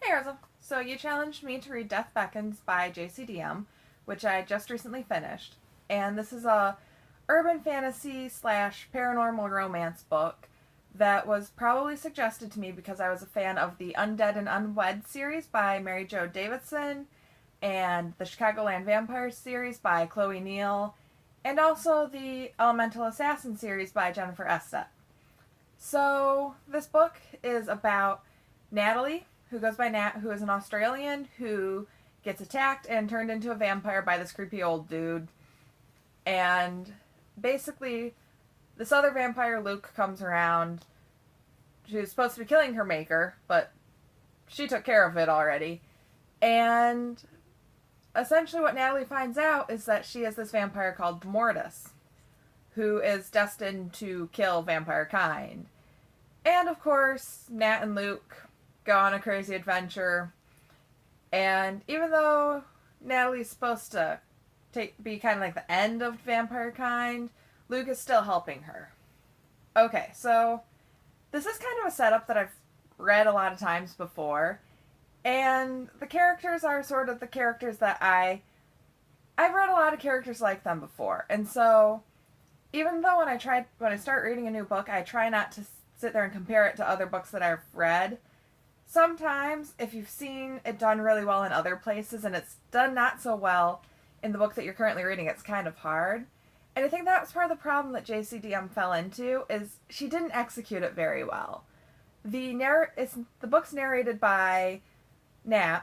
Hey Rosa. So you challenged me to read Death Beckons by Diem, which I just recently finished. And this is a urban fantasy slash paranormal romance book that was probably suggested to me because I was a fan of the Undead and Unwed series by Mary Jo Davidson and the Chicagoland Vampires series by Chloe Neal and also the Elemental Assassin series by Jennifer Estet. So this book is about Natalie, who goes by Nat, who is an Australian who gets attacked and turned into a vampire by this creepy old dude. And basically, this other vampire, Luke, comes around. She's supposed to be killing her maker, but she took care of it already. And essentially what Natalie finds out is that she is this vampire called Mortis, who is destined to kill vampire kind. And of course, Nat and Luke go on a crazy adventure. And even though Natalie's supposed to be kind of like the end of vampire kind, Luke is still helping her. Okay, so this is kind of a setup that I've read a lot of times before. And the characters are sort of the characters that I've read a lot of characters like them before. And so even though when I start reading a new book, I try not to sit there and compare it to other books that I've read. Sometimes, if you've seen it done really well in other places and it's done not so well in the book that you're currently reading, it's kind of hard. And I think that was part of the problem that Diem fell into, is she didn't execute it very well. The book's narrated by Nat,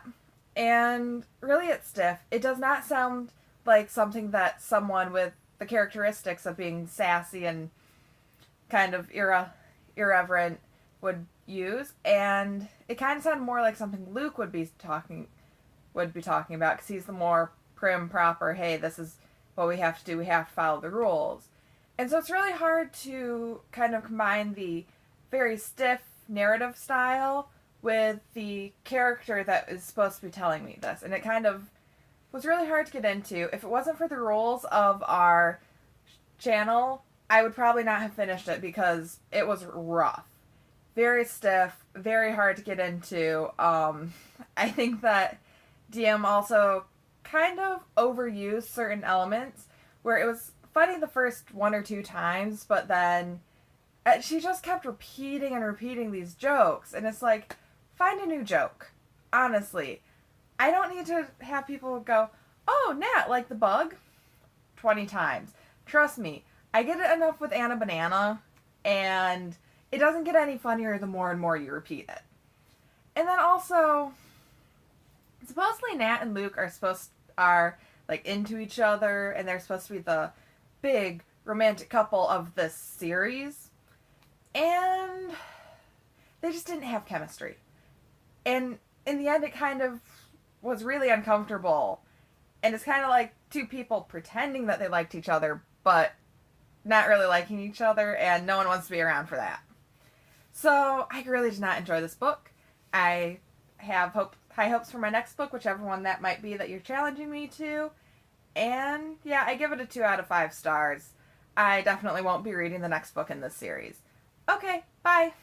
and really it's stiff. It does not sound like something that someone with the characteristics of being sassy and kind of irreverent would use, and it kind of sounded more like something Luke would be talking about, because he's the more prim, proper, hey, this is what we have to do, we have to follow the rules. And so it's really hard to kind of combine the very stiff narrative style with the character that is supposed to be telling me this, and it kind of was really hard to get into. If it wasn't for the rules of our channel, I would probably not have finished it because it was rough. Very stiff, very hard to get into. I think that Diem also kind of overused certain elements where it was funny the first one or two times, but then she just kept repeating and repeating these jokes, and it's like, find a new joke. Honestly, I don't need to have people go, oh, Nat, like the bug, 20 times. Trust me, I get it enough with Anna Banana, and it doesn't get any funnier the more and more you repeat it. And then also, supposedly Nat and Luke are like into each other, and they're supposed to be the big romantic couple of this series, and they just didn't have chemistry. And in the end, it kind of was really uncomfortable, and it's kind of like two people pretending that they liked each other, but not really liking each other, and no one wants to be around for that. So I really did not enjoy this book. I have high hopes for my next book, whichever one that might be that you're challenging me to. And yeah, I give it a 2 out of 5 stars. I definitely won't be reading the next book in this series. Okay, bye!